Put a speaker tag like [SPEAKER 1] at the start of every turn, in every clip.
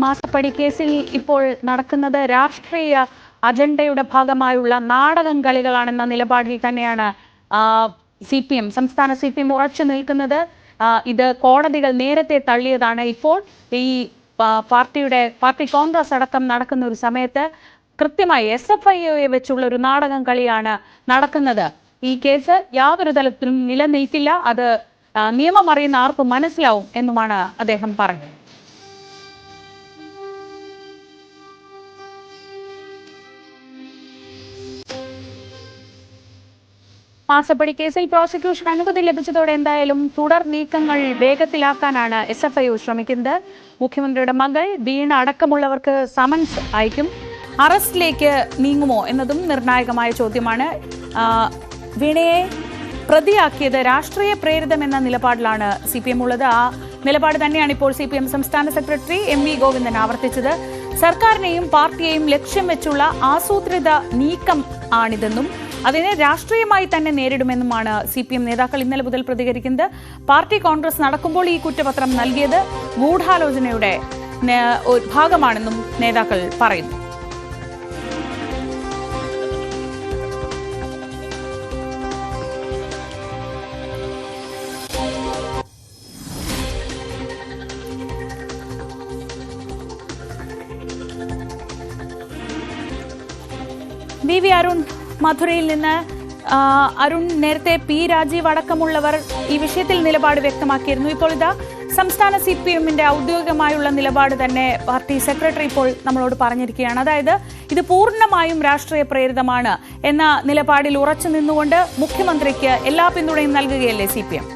[SPEAKER 1] മാസപ്പടി കേസിൽ ഇപ്പോൾ നടക്കുന്നത് രാഷ്ട്രീയ അജണ്ടയുടെ ഭാഗമായുള്ള നാടകം കളികളാണെന്ന നിലപാടിൽ തന്നെയാണ് CPM സംസ്ഥാന CPM ഉറച്ചു നിൽക്കുന്നത്. ഇത് കോടതികൾ നേരത്തെ തള്ളിയതാണ്. ഇപ്പോൾ ഈ പാർട്ടി കോൺഗ്രസ് അടക്കം നടക്കുന്ന ഒരു സമയത്ത് കൃത്യമായി SFIയെ വെച്ചുള്ള ഒരു നാടകം കളിയാണ് നടക്കുന്നത്. ഈ കേസ് യാതൊരു തലത്തിലും നിലനിൽക്കില്ല, അത് നിയമം അറിയുന്ന ആർക്കും മനസ്സിലാവും എന്നുമാണ് അദ്ദേഹം പറഞ്ഞത്. മാസപ്പടി കേസിൽ പ്രോസിക്യൂഷൻ അനുമതി ലഭിച്ചതോടെ എന്തായാലും തുടർ നീക്കങ്ങൾ വേഗത്തിലാക്കാനാണ് SFI ശ്രമിക്കുന്നത്. മുഖ്യമന്ത്രിയുടെ മകൾ വീണ അടക്കമുള്ളവർക്ക് സമൻസ് അയക്കും. അറസ്റ്റിലേക്ക് നീങ്ങുമോ എന്നതും നിർണായകമായ ചോദ്യമാണ്. വീണയെ പ്രതിയാക്കിയത് രാഷ്ട്രീയ പ്രേരിതമെന്ന നിലപാടിലാണ് CPM ഉള്ളത്. ആ നിലപാട് തന്നെയാണ് ഇപ്പോൾ CPM സംസ്ഥാന സെക്രട്ടറി MV ഗോവിന്ദൻ ആവർത്തിച്ചത്. സർക്കാരിനെയും പാർട്ടിയെയും ലക്ഷ്യം വെച്ചുള്ള ആസൂത്രിത നീക്കം ആണിതെന്നും അതിനെ രാഷ്ട്രീയമായി തന്നെ നേരിടുമെന്നുമാണ് CPM നേതാക്കൾ ഇന്നലെ മുതൽ പ്രതികരിക്കുന്നത്. പാർട്ടി കോൺഗ്രസ് നടക്കുമ്പോൾ ഈ കുറ്റപത്രം നൽകിയത് ഗൂഢാലോചനയുടെ ഭാഗമാണെന്നും നേതാക്കൾ പറയുന്നു. VV അരുൺ മധുരയിൽ നിന്ന്. അരുൺ, നേരത്തെ P രാജീവ് അടക്കമുള്ളവർ ഈ വിഷയത്തിൽ നിലപാട് വ്യക്തമാക്കിയിരുന്നു. ഇപ്പോൾ ഇതാ സംസ്ഥാന CPMന്റെ ഔദ്യോഗികമായുള്ള നിലപാട് തന്നെ പാർട്ടി സെക്രട്ടറി ഇപ്പോൾ നമ്മളോട് പറഞ്ഞിരിക്കുകയാണ്. അതായത് ഇത് പൂർണ്ണമായും രാഷ്ട്രീയ പ്രേരിതമാണ് എന്ന നിലപാടിൽ ഉറച്ചു നിന്നുകൊണ്ട് മുഖ്യമന്ത്രിക്ക് എല്ലാ പിന്തുണയും നൽകുകയല്ലേ CPM?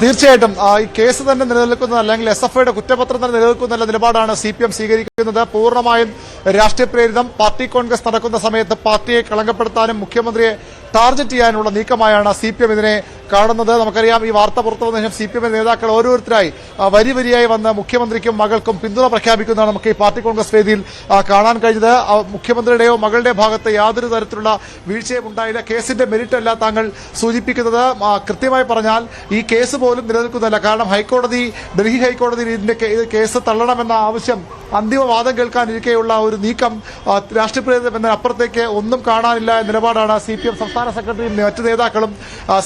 [SPEAKER 2] തീർച്ചയായിട്ടും ഈ കേസ് തന്നെ നിലനിൽക്കുന്ന അല്ലെങ്കിൽ SFIയുടെ കുറ്റപത്രം തന്നെ നിലനിൽക്കുന്ന നിലപാടാണ് CPM സ്വീകരിക്കുന്നത്. പൂർണ്ണമായും രാഷ്ട്രീയ പ്രേരിതം. പാർട്ടി കോൺഗ്രസ് നടക്കുന്ന സമയത്ത് പാർട്ടിയെ കളങ്കപ്പെടുത്താനും മുഖ്യമന്ത്രിയെ ടാർഗറ്റ് ചെയ്യാനുള്ള നീക്കമായാണ് CPM ഇതിനെ കാണുന്നത്. നമുക്കറിയാം, ഈ വാർത്ത പുറത്തു വന്ന ശേഷം CPM നേതാക്കൾ ഓരോരുത്തരായി വരിയായി വന്ന് മുഖ്യമന്ത്രിക്കും മകൾക്കും പിന്തുണ പ്രഖ്യാപിക്കുന്നതാണ് നമുക്ക് ഈ പാർട്ടി കോൺഗ്രസ് വേദിയിൽ കാണാൻ കഴിഞ്ഞത്. മുഖ്യമന്ത്രിയുടെയോ മകളുടെ ഭാഗത്ത് യാതൊരു തരത്തിലുള്ള വീഴ്ചയും ഉണ്ടായില്ല. കേസിന്റെ മെറിറ്റ് അല്ല താങ്കൾ സൂചിപ്പിക്കുന്നത്. കൃത്യമായി പറഞ്ഞാൽ ഈ കേസ് പോലും നിലനിൽക്കുന്നില്ല. കാരണം ഡൽഹി ഹൈക്കോടതിയിൽ ഇതിന്റെ കേസ് തള്ളണമെന്ന ആവശ്യം അന്തിമവാദം കേൾക്കാനിരിക്കെയുള്ള ഒരു നീക്കം രാഷ്ട്രീയ പ്രേരിതം എന്ന അപ്പുറത്തേക്ക് ഒന്നും കാണാനില്ല എന്ന നിലപാടാണ് CPM സംസ്ഥാന സെക്രട്ടറിയും മറ്റു നേതാക്കളും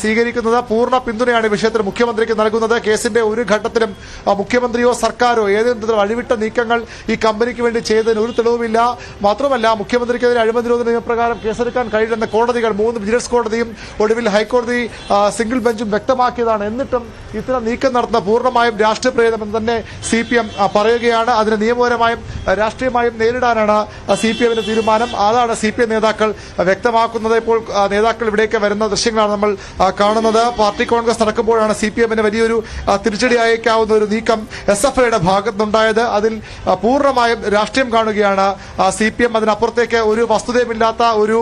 [SPEAKER 2] സ്വീകരിക്കുന്നത്. പൂർണ്ണ പിന്തുണയാണ് ഈ വിഷയത്തിൽ മുഖ്യമന്ത്രിക്ക് നൽകുന്നത്. കേസിന്റെ ഒരു ഘട്ടത്തിലും മുഖ്യമന്ത്രിയോ സർക്കാരോ ഏതെങ്കിലും തരത്തിലുള്ള അഴിവിട്ട നീക്കങ്ങൾ ഈ കമ്പനിക്ക് വേണ്ടി ചെയ്തതിന് ഒരു തെളിവുമില്ല. മാത്രമല്ല, മുഖ്യമന്ത്രിക്കെതിരെ അഴിമതി നിരോധന നിയമപ്രകാരം കേസെടുക്കാൻ കഴിയില്ലെന്ന കോടതികൾ 3 വിജിലൻസ് കോടതിയും ഒടുവിൽ ഹൈക്കോടതി സിംഗിൾ ബെഞ്ചും വ്യക്തമാക്കിയതാണ്. എന്നിട്ടും ഇത്തരം നീക്കം നടത്തുന്ന പൂർണ്ണമായും രാഷ്ട്രീയ പ്രേരിതമെന്ന് തന്നെ CPM പറയുകയാണ്. അതിന് നിയമപരമായും രാഷ്ട്രീയമായും നേരിടാനാണ് CPMന്റെ തീരുമാനം. അതാണ് CPM നേതാക്കൾ വ്യക്തമാക്കുന്നത്. ഇപ്പോൾ നേതാക്കൾ ഇവിടേക്ക് വരുന്ന ദൃശ്യങ്ങളാണ് നമ്മൾ കാണുന്നത്. പാർട്ടി കോൺഗ്രസ് നടക്കുമ്പോഴാണ് CPMന് വലിയൊരു തിരിച്ചടി അയക്കാവുന്ന ഒരു നീക്കം SFIയുടെ ഭാഗത്തുനിന്നുണ്ടായത്. അതിൽ പൂർണ്ണമായും രാഷ്ട്രീയം കാണുകയാണ് CPM. അതിനപ്പുറത്തേക്ക് ഒരു വസ്തുതയുമില്ലാത്ത, ഒരു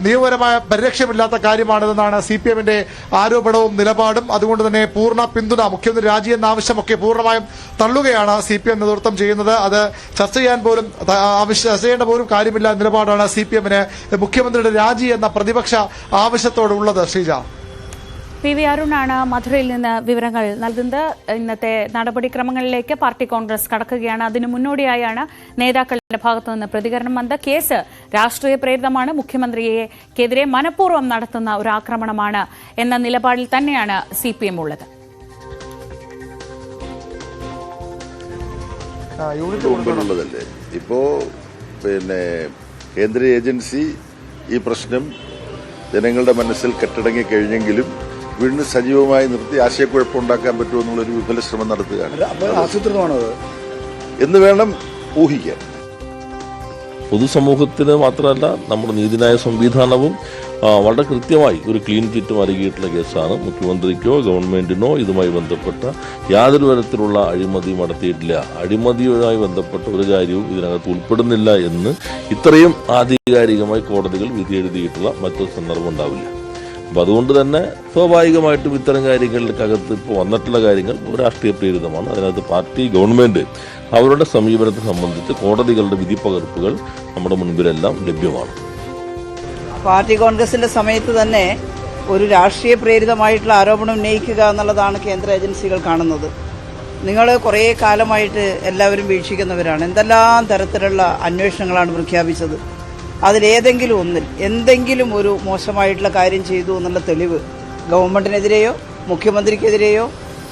[SPEAKER 2] നിയമപരമായ പരിരക്ഷയുമില്ലാത്ത കാര്യമാണിതെന്നാണ് CPMന്റെ ആരോപണവും നിലപാടും. അതുകൊണ്ട് തന്നെ പൂർണ്ണ പിന്തുണ, മുഖ്യമന്ത്രി രാജി എന്ന ആവശ്യമൊക്കെ പൂർണ്ണമായും തള്ളുകയാണ് CPM നേതൃത്വം ചെയ്യുന്നത്. അത് ചർച്ച ചെയ്യേണ്ട പോലും കാര്യമില്ല നിലപാടാണ് CPMന് മുഖ്യമന്ത്രിയുടെ രാജി എന്ന പ്രതിപക്ഷ ആവശ്യത്തോടുള്ളത്. ശ്രീജ,
[SPEAKER 1] VV അരുണാണ് മധുരയിൽ നിന്ന് വിവരങ്ങൾ നൽകുന്നത്. ഇന്നത്തെ നടപടിക്രമങ്ങളിലേക്ക് പാർട്ടി കോൺഗ്രസ് കടക്കുകയാണ്. അതിനു മുന്നോടിയായാണ് നേതാക്കളുടെ ഭാഗത്തുനിന്ന് പ്രതികരണം വന്നത്. കേസ് രാഷ്ട്രീയ പ്രേരിതമാണ്, മുഖ്യമന്ത്രിക്കെതിരെ മനഃപൂർവ്വം നടത്തുന്ന ഒരു ആക്രമണമാണ് എന്ന നിലപാടിൽ തന്നെയാണ് CPM ഉള്ളത്.
[SPEAKER 3] യൂണിറ്റുള്ളതല്ലേ ഇപ്പോ കേന്ദ്ര ഏജൻസി ഈ പ്രശ്നം ജനങ്ങളുടെ മനസ്സിൽ കെട്ടടങ്ങി കഴിഞ്ഞെങ്കിലും വീണ്ടും സജീവമായി നിർത്തി ആശയക്കുഴപ്പമുണ്ടാക്കാൻ പറ്റുമെന്നുള്ളൊരു വിഫല ശ്രമം നടത്തുകയാണ് എന്ന് വേണം ഊഹിക്കാൻ.
[SPEAKER 4] പൊതുസമൂഹത്തിന് മാത്രമല്ല നമ്മുടെ നീതിന്യായ സംവിധാനവും വളരെ കൃത്യമായി ഒരു ക്ലീൻ ചിറ്റ് നൽകിയിട്ടുള്ള കേസാണ്. മുഖ്യമന്ത്രിക്കോ ഗവൺമെന്റിനോ ഇതുമായി ബന്ധപ്പെട്ട യാതൊരു തരത്തിലുള്ള അഴിമതിയും നടത്തിയിട്ടില്ല. അഴിമതിയുമായി ബന്ധപ്പെട്ട ഒരു കാര്യവും ഇതിനകത്ത് ഉൾപ്പെടുന്നില്ല എന്ന് ഇത്രയും ആധികാരികമായി കോടതികൾ വിധി എഴുതിയിട്ടുള്ള മറ്റൊരു സന്ദർഭം ഉണ്ടാവില്ല. അപ്പം അതുകൊണ്ട് തന്നെ സ്വാഭാവികമായിട്ടും ഇത്തരം കാര്യങ്ങൾക്കകത്ത് ഇപ്പോൾ വന്നിട്ടുള്ള കാര്യങ്ങൾ രാഷ്ട്രീയ പ്രേരിതമാണ്. അതിനകത്ത് പാർട്ടി ഗവൺമെന്റ് അവരുടെ സമീപനത്തെ സംബന്ധിച്ച് കോടതികളുടെ വിധിപ്പകർപ്പുകൾ നമ്മുടെ മുൻപിലെല്ലാം ലഭ്യമാണ്.
[SPEAKER 5] പാർട്ടി കോൺഗ്രസിന്റെ സമയത്ത് തന്നെ ഒരു രാഷ്ട്രീയ പ്രേരിതമായിട്ടുള്ള ആരോപണം ഉന്നയിക്കുക എന്നുള്ളതാണ് കേന്ദ്ര ഏജൻസികൾ കാണുന്നത്. നിങ്ങൾ കുറേ കാലമായിട്ട് എല്ലാവരും വീക്ഷിക്കുന്നവരാണ്. എന്തെല്ലാം തരത്തിലുള്ള അന്വേഷണങ്ങളാണ് പ്രഖ്യാപിച്ചത്. അതിലേതെങ്കിലും ഒന്നിൽ എന്തെങ്കിലും ഒരു മോശമായിട്ടുള്ള കാര്യം ചെയ്തു എന്നുള്ള തെളിവ് ഗവൺമെൻറ്റിനെതിരെയോ മുഖ്യമന്ത്രിക്കെതിരെയോ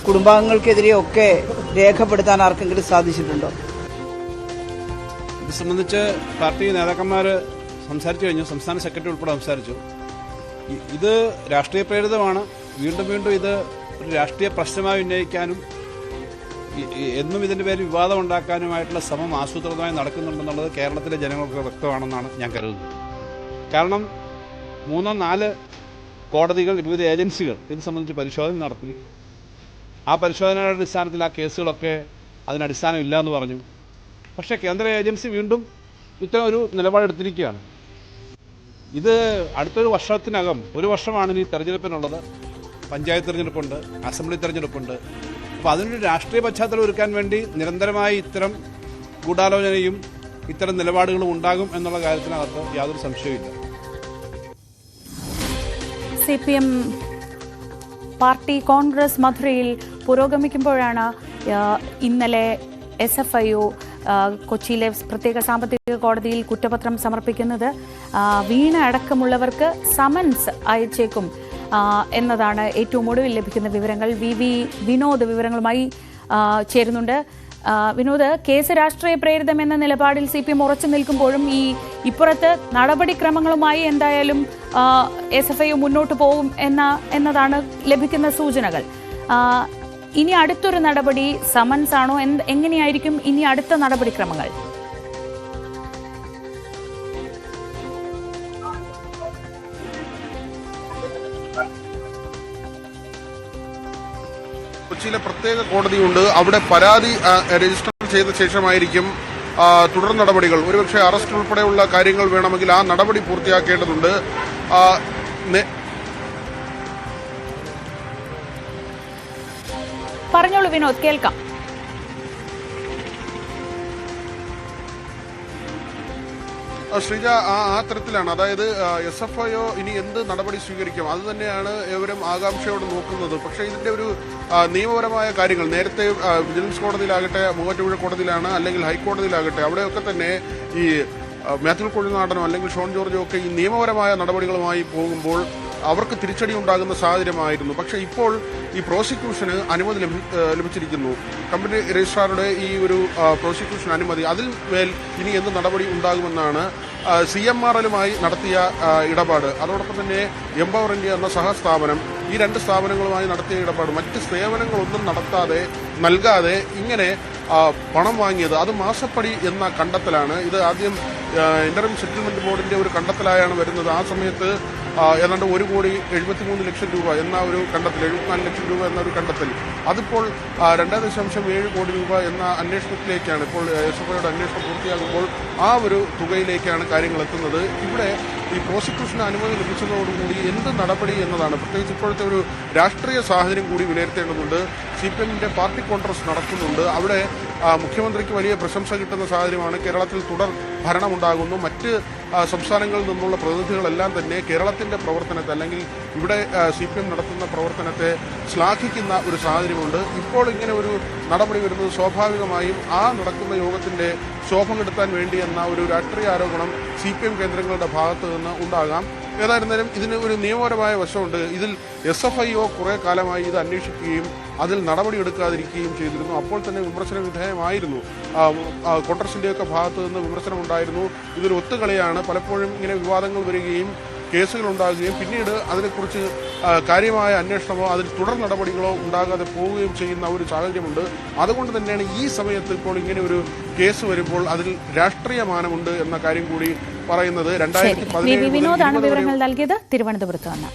[SPEAKER 5] കുടുംബാംഗങ്ങൾക്കെതിരെയോ ഒക്കെ രേഖപ്പെടുത്താൻ ആർക്കെങ്കിലും സാധിച്ചിട്ടുണ്ടോ?
[SPEAKER 6] ഇത് സംബന്ധിച്ച് പാർട്ടി നേതാക്കന്മാർ സംസാരിച്ചു കഴിഞ്ഞു. സംസ്ഥാന സെക്രട്ടറി ഉൾപ്പെടെ സംസാരിച്ചു. ഇത് രാഷ്ട്രീയ പ്രേരിതമാണ്. വീണ്ടും വീണ്ടും ഇത് ഒരു രാഷ്ട്രീയ പ്രശ്നമായി ഉന്നയിക്കാനും എന്നും ഇതിൻ്റെ പേരിൽ വിവാദം ഉണ്ടാക്കാനുമായിട്ടുള്ള ശ്രമം ആസൂത്രിതമായി നടക്കുന്നുണ്ടെന്നുള്ളത് കേരളത്തിലെ ജനങ്ങൾക്ക് വ്യക്തമാണെന്നാണ് ഞാൻ കരുതുന്നത്. കാരണം 3-4 കോടതികൾ, വിവിധ ഏജൻസികൾ ഇത് സംബന്ധിച്ച് പരിശോധന നടത്തി. ആ പരിശോധനയുടെ അടിസ്ഥാനത്തിൽ ആ കേസുകളൊക്കെ അതിനടിസ്ഥാനമില്ല എന്ന് പറഞ്ഞു. പക്ഷേ കേന്ദ്ര ഏജൻസി വീണ്ടും ഇത്തരം ഒരു നിലപാടെടുത്തിരിക്കുകയാണ്. ഇത് അടുത്തൊരു വർഷത്തിനകം, 1 വർഷമാണ് ഇനി തെരഞ്ഞെടുപ്പിനുള്ളത്. പഞ്ചായത്ത് തെരഞ്ഞെടുപ്പുണ്ട്, അസംബ്ലി തെരഞ്ഞെടുപ്പുണ്ട്. അപ്പോൾ അതിനൊരു രാഷ്ട്രീയ പശ്ചാത്തലം ഒരുക്കാൻ വേണ്ടി നിരന്തരമായി ഇത്തരം ഗൂഢാലോചനയും ഇത്തരം നിലപാടുകളും ഉണ്ടാകും എന്നുള്ള കാര്യത്തിനകത്ത് യാതൊരു സംശയവുമില്ല.
[SPEAKER 1] CPM പാർട്ടി കോൺഗ്രസ് മധുരയിൽ പുരോഗമിക്കുമ്പോഴാണ് ഇന്നലെ SFIO കൊച്ചിയിലെ പ്രത്യേക സാമ്പത്തിക കോടതിയിൽ കുറ്റപത്രം സമർപ്പിക്കുന്നത്. വീണ അടക്കമുള്ളവർക്ക് സമൻസ് അയച്ചേക്കും എന്നതാണ് ഏറ്റവും ഒടുവിൽ ലഭിക്കുന്ന വിവരങ്ങൾ. വിനോദ് വിവരങ്ങളുമായി ചേരുന്നുണ്ട്. വിനോദ്, കേസ് രാഷ്ട്രീയ പ്രേരിതം എന്ന നിലപാടിൽ CPM ഉറച്ചു നിൽക്കുമ്പോഴും ഇപ്പുറത്ത് നടപടിക്രമങ്ങളുമായി എന്തായാലും SFIO മുന്നോട്ട് പോകും എന്നതാണ് ലഭിക്കുന്ന സൂചനകൾ. ഇനി അടുത്തൊരു നടപടി സമൻസ് ആണോ? എങ്ങനെയായിരിക്കും ഇനി അടുത്ത നടപടിക്രമങ്ങൾ?
[SPEAKER 7] കൊച്ചിയിലെ പ്രത്യേക കോടതിയുണ്ട്. അവിടെ പരാതി രജിസ്റ്റർ ചെയ്ത ശേഷമായിരിക്കും തുടർ നടപടികൾ. ഒരുപക്ഷെ അറസ്റ്റ് ഉൾപ്പെടെയുള്ള കാര്യങ്ങൾ വേണമെങ്കിൽ ആ നടപടി പൂർത്തിയാക്കേണ്ടതുണ്ട്.
[SPEAKER 1] പറഞ്ഞോളൂ വിനോദ്, കേൾക്കാം.
[SPEAKER 7] ശ്രീജ, ആ തരത്തിലാണ്. അതായത് SFIO ഇനി എന്ത് നടപടി സ്വീകരിക്കും അത് തന്നെയാണ് ഏവരും ആകാംക്ഷയോടെ നോക്കുന്നത്. പക്ഷേ ഇതിന്റെ ഒരു നിയമപരമായ കാര്യങ്ങൾ നേരത്തെ വിജിലൻസ് കോടതിയിലാകട്ടെ, മൂവാറ്റുപുഴ കോടതിയിലാണ്, അല്ലെങ്കിൽ ഹൈക്കോടതിയിലാകട്ടെ, അവിടെയൊക്കെ തന്നെ ഈ മാത്യു കുഴൽനാടനോ അല്ലെങ്കിൽ ഷോൺ ജോർജോ ഒക്കെ ഈ നിയമപരമായ നടപടികളുമായി പോകുമ്പോൾ അവർക്ക് തിരിച്ചടി ഉണ്ടാകുന്ന സാഹചര്യമായിരുന്നു. പക്ഷേ ഇപ്പോൾ ഈ പ്രോസിക്യൂഷന് അനുമതി ലഭിച്ചിരിക്കുന്നു. കമ്പനി രജിസ്ട്രാറുടെ ഈ ഒരു പ്രോസിക്യൂഷൻ അനുമതി, അതിൽ മേൽ ഇനി എന്ത് നടപടി ഉണ്ടാകുമെന്നാണ് CMRLുമായി നടത്തിയ ഇടപാട്. അതോടൊപ്പം തന്നെ എംപവർ ഇന്ത്യ എന്ന സഹസ്ഥാപനം, ഈ 2 സ്ഥാപനങ്ങളുമായി നടത്തിയ ഇടപാട്, മറ്റ് സേവനങ്ങളൊന്നും നൽകാതെ ഇങ്ങനെ പണം വാങ്ങിയത്, അത് മാസപ്പടി എന്ന കണ്ടെത്തലാണ്. ഇത് ആദ്യം ഇന്ററിം സെറ്റിൽമെന്റ് ബോർഡിന്റെ ഒരു കണ്ടെത്തലായാണ് വരുന്നത്. ആ സമയത്ത് ഏതാണ്ട് 1,73,00,000 രൂപ എന്ന ഒരു കണ്ടെത്തൽ, 74 ലക്ഷം രൂപ എന്ന ഒരു കണ്ടെത്തൽ, അതിപ്പോൾ 2.7 കോടി രൂപ എന്ന അന്വേഷണത്തിലേക്കാണ്. ഇപ്പോൾ SFIOയുടെ അന്വേഷണം പൂർത്തിയാകുമ്പോൾ ആ ഒരു തുകയിലേക്കാണ് കാര്യങ്ങൾ എത്തുന്നത്. ഇവിടെ ഈ പ്രോസിക്യൂഷന് അനുമതി ലഭിച്ചതോടുകൂടി എന്ത് നടപടി എന്നതാണ്. പ്രത്യേകിച്ച് ഇപ്പോഴത്തെ ഒരു രാഷ്ട്രീയ സാഹചര്യം കൂടി വിലയിരുത്തേണ്ടതുണ്ട്. CPMന്റെ പാർട്ടി കോൺഗ്രസ് നടക്കുന്നുണ്ട്. അവിടെ മുഖ്യമന്ത്രിക്ക് വലിയ പ്രശംസ കിട്ടുന്ന സാഹചര്യമാണ്. കേരളത്തിൽ തുടർ ഭരണമുണ്ടാകുന്നു. മറ്റ് സംസ്ഥാനങ്ങളിൽ നിന്നുള്ള പ്രതിനിധികളെല്ലാം തന്നെ കേരളത്തിന്റെ പ്രവർത്തനത്തെ, അല്ലെങ്കിൽ ഇവിടെ CPM നടത്തുന്ന പ്രവർത്തനത്തെ ശ്ലാഘിക്കുന്ന ഒരു സാഹചര്യമുണ്ട്. ഇപ്പോൾ ഇങ്ങനെ ഒരു നടപടി വരുന്നത് സ്വാഭാവികമായും ആ നടക്കുന്ന യോഗത്തിന്റെ ശോഭ കെടുത്താൻ വേണ്ടി എന്ന ഒരു രാഷ്ട്രീയ ആരോപണം CPM കേന്ദ്രങ്ങളുടെ ഭാഗത്ത് നിന്ന് ഉണ്ടാകാം. ഏതായിരുന്നാലും ഇതിന് ഒരു നിയമപരമായ വശമുണ്ട്. ഇതിൽ SFIO കുറെ കാലമായി ഇത് അന്വേഷിക്കുകയും അതിൽ നടപടിയെടുക്കാതിരിക്കുകയും ചെയ്തിരുന്നു. അപ്പോൾ തന്നെ വിമർശന വിധേയമായിരുന്നു. കോൺഗ്രസിന്റെയൊക്കെ ഭാഗത്തു നിന്ന് വിമർശനം ഉണ്ടായിരുന്നു. ഇതൊരു ഒത്തുകളിയാണ്. പലപ്പോഴും ഇങ്ങനെ വിവാദങ്ങൾ വരികയും കേസുകൾ ഉണ്ടാകുകയും പിന്നീട് അതിനെക്കുറിച്ച് കാര്യമായ അന്വേഷണമോ അതിൽ തുടർ നടപടികളോ ഉണ്ടാകാതെ പോവുകയും ചെയ്യുന്ന ഒരു സാഹചര്യമുണ്ട്. അതുകൊണ്ട് തന്നെയാണ് ഈ സമയത്ത് ഇപ്പോൾ ഇങ്ങനെ ഒരു കേസ് വരുമ്പോൾ അതിൽ രാഷ്ട്രീയ മാനമുണ്ട് എന്ന കാര്യം കൂടി പറയുന്നത്. 2017
[SPEAKER 1] വിനോദാണ് വിവരങ്ങൾ നൽകിയത്. തിരുവനന്തപുരത്ത് നിന്ന്.